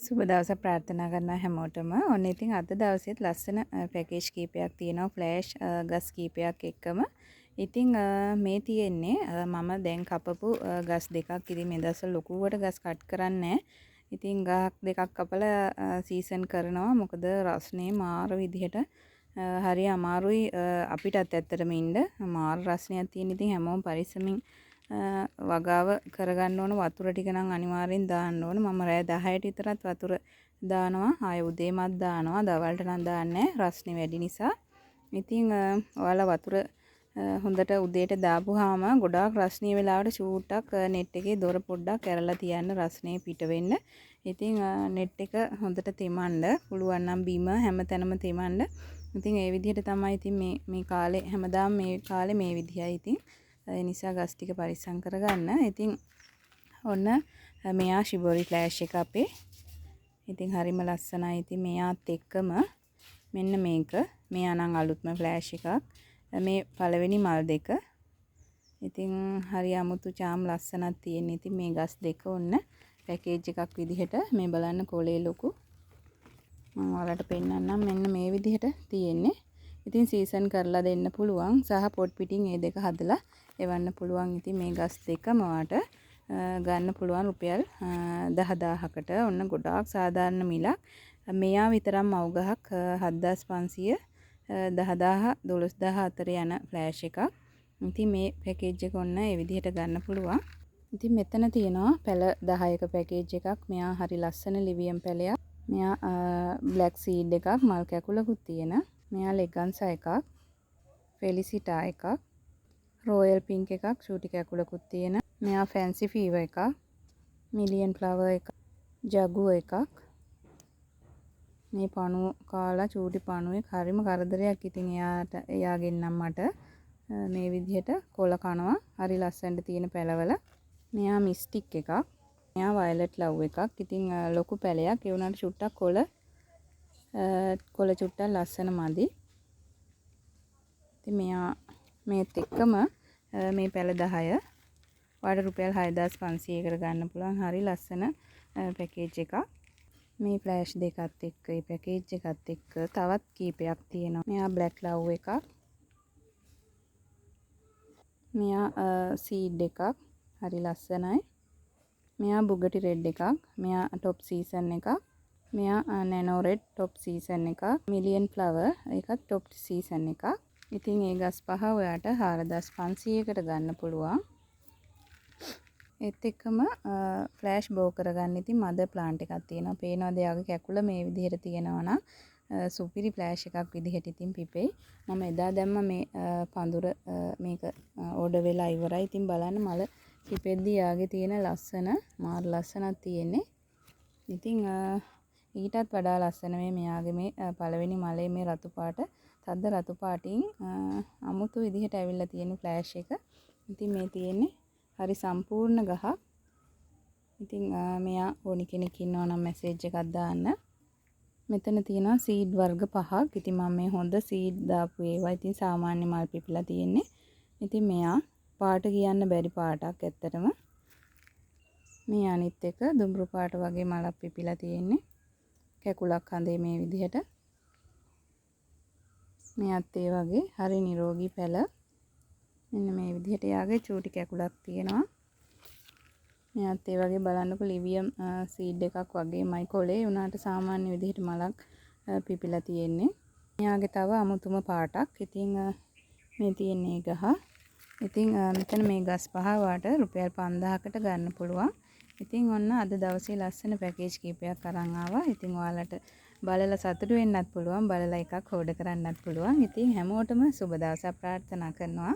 සුබ දවසක් ප්‍රාර්ථනා කරනවා හැමෝටම. ඔන්න ඉතින් අද දවසේත් ලස්සන පැකේජ් කීපයක් තියෙනවා ෆ්ලෑෂ් ගස් කීපයක් එක්කම. ඉතින් මේ තියෙන්නේ මම දැන් කපපු ගස් දෙකක්. ඉතින් මේ දවස්වල ලොකුවට ගස් කට් කරන්නේ ඉතින් ගහක් දෙකක් කපලා සීසන් කරනවා. මොකද රස්නේ මාර විදිහට හරි අමාරුයි අපිටත් ඇත්තටම ඉන්න. මාර රස්නයක් තියෙන. ඉතින් හැමෝම පරිස්සමින් වගාව කරගන්න ඕන. වතුර ටික නම් අනිවාර්යෙන් දාන්න ඕන. මම රෑ 10ට විතරත් වතුර දානවා. ආයෙ උදේමත් දානවා. දවල්ට නම් දාන්නේ රස්නේ වැඩි නිසා. ඉතින් ඔයාලා වතුර හොඳට උදේට දාපුවාම ගොඩාක් රස්නේ වෙලාවට චූට්ටක් net එකේ දොර පොඩ්ඩක් ඇරලා තියන්න රස්නේ පිට වෙන්න. ඉතින් net එක හොඳට තෙමන්න පුළුවන් නම් බිම හැමතැනම තෙමන්න. ඉතින් ඒ විදිහට තමයි ඉතින් මේ කාලේ හැමදාම මේ කාලේ මේ විදිහයි ඉතින් ඒ නිසා ගස් ටික පරිස්සම් කරගන්න. ඉතින් ඔන්න මෙයා ශිබෝරි ෆ්ලෑෂ් එක අපේ. ඉතින් හරිම ලස්සනයි. ඉතින් මෙයාත් එක්කම මෙන්න මේක. මෙයා නම් අලුත්ම ෆ්ලෑෂ් එකක්. මේ පළවෙනි මල් දෙක. ඉතින් හරි අමුතු චාම් ලස්සනක් තියෙන. ඉතින් මේ ගස් දෙක ඔන්න පැකේජ් එකක් විදිහට මේ බලන්න කොලේ ලොකු. මම ඔයාලට පෙන්නන්නම්. මෙන්න මේ විදිහට තියෙන්නේ. ඉතින් සීසන් කරලා දෙන්න පුළුවන් සහ පොට් පිටින් මේ දෙක හදලා එවන්න පුළුවන්. ඉතින් මේ ගස් දෙකම වාට ගන්න පුළුවන් රුපියල් 10000කට. ඔන්න ගොඩාක් සාධාරණ මිලක්. මෙයා විතරක් මව් ගහක් 7500 10000 12000 අතර යන ෆ්ලෑෂ් එකක්. ඉතින් මේ පැකේජ් එක ඔන්න ඒ විදිහට ගන්න පුළුවන්. ඉතින් මෙතන තියෙනවා පැල 10ක පැකේජ් එකක්. මෙයා හරි ලස්සන ලිවියම් පැලයක්. මෙයා බ්ලැක් සීඩ් එකක් මල් කැකුලකුත් තියෙන. මෙයා ලෙගන්සා එකක්. ෆෙලිසිටා එකක්. රෝයල් පින්ක් එකක් චූටි කැකුලකුත් තියෙන. මෙයා ෆැන්සි ෆීවර් එකක්. මිලියන් ෆ්ලවර් එකක්. ජගුව එකක්. මේ පණුව කාලා චූටි පණුවෙක් හරිම කරදරයක්. ඉතින් එයාගෙන් නම් මට මේ විදිහට කොළ කනවා. හරි ලස්සනට තියෙන පැලවල. මෙයා මිස්ටික් එකක්. මෙයා වයලට් ලව් එකක්. ඉතින් ලොකු පැලයක්. ඒ වුණාට චුට්ටක් කොළ චුට්ටක් ලස්සන මදි. ඉතින් මෙයා මේත් එක්කම මේ පැල 10 වාට රුපියල් 6500කට ගන්න පුළුවන්. හරි ලස්සන පැකේජ් එකක්. මේ ෆ්ලෑෂ් දෙකත් එක්ක මේ පැකේජ් එකත් එක්ක තවත් කීපයක් තියෙනවා. මෙයා බ්ලැක් ලව් එකක්. මෙයා සීඩ් එකක්. හරි ලස්සනයි. මෙයා බුගටි රෙඩ් එකක්. මෙයා টොප් සීසන් එකක්. මෙයා නැනෝ රෙඩ් টොප් සීසන් එකක්. මිලියන් ෆ්ලවර් ඒකත් টොප් සීසන් එකක්. ඉතින් ඒ ගස් පහ ඔයාට 4500කට ගන්න පුළුවන්. ඒත් එක්කම ෆ්ලෑෂ් බෝ කරගන්න ඉතින් මද ප්ලාන්ට් එකක් තියෙනවා. පේනවාද යාගේ කැකුල මේ විදිහට තියෙනවා නම් සුපිරි ෆ්ලෑෂ් එකක් විදිහට ඉතින් පිපෙයි. මම එදා දැම්ම මේ පඳුර මේක ඕඩර් වෙලා ඉවරයි. ඉතින් බලන්න මල පිපෙද්දී යාගේ තියෙන ලස්සන මාර ලස්සනක් තියෙන්නේ. ඉතින් ඊටත් වඩා ලස්සන මෙයාගේ මේ පළවෙනි මලේ මේ රතු පාට තද්ද රතු පාටින් අමුතු විදිහට ඇවිල්ලා තියෙන ෆ්ලෑෂ් එක. ඉතින් මේ තියෙන්නේ හරි සම්පූර්ණ ගහක්. ඉතින් මෙයා ඕනි කෙනෙක් ඉන්නවා නම් මැසේජ් එකක් දාන්න. මෙතන තියෙනවා සීඩ් වර්ග 5ක්. ඉතින් මම මේ හොඳ සීඩ් දාපු ඒවා. ඉතින් සාමාන්‍ය මල් පිපිලා තියෙන්නේ. ඉතින් මෙයා පාට කියන්න බැරි පාටක් ඇත්තටම. මේ අනිත් එක දුඹුරු පාට වගේ මලක් පිපිලා තියෙන්නේ. කැකුලක් හඳේ මේ විදිහට. මෙයත් ඒ වගේ හරි නිරෝගී පැල. මෙන්න මේ විදිහට යාගේ චූටි කැකුලක් තියෙනවා. මෙයත් ඒ වගේ බලන්නකො ලිවියම් සීඩ් එකක් වගේමයි කොලේ උනාට සාමාන්‍ය විදිහට මලක් පිපිලා තියෙන්නේ. මෙයාගේ තව අමුතුම පාටක්. ඉතින් මේ තියෙන්නේ ගහ. ඉතින් මෙතන මේ ගස් පහ වාට රුපියල් 5000කට ගන්න පුළුවන්. ඉතින් ඔන්න අද දවසේ ලස්සන පැකේජ් කීපයක් අරන් ආවා. ඉතින් ඔයාලට බලලා සතුටු වෙන්නත් පුළුවන්. බලලා එකක් ඕඩර් කරන්නත් පුළුවන්. ඉතින් හැමෝටම සුබ දවසක් ප්‍රාර්ථනා කරනවා.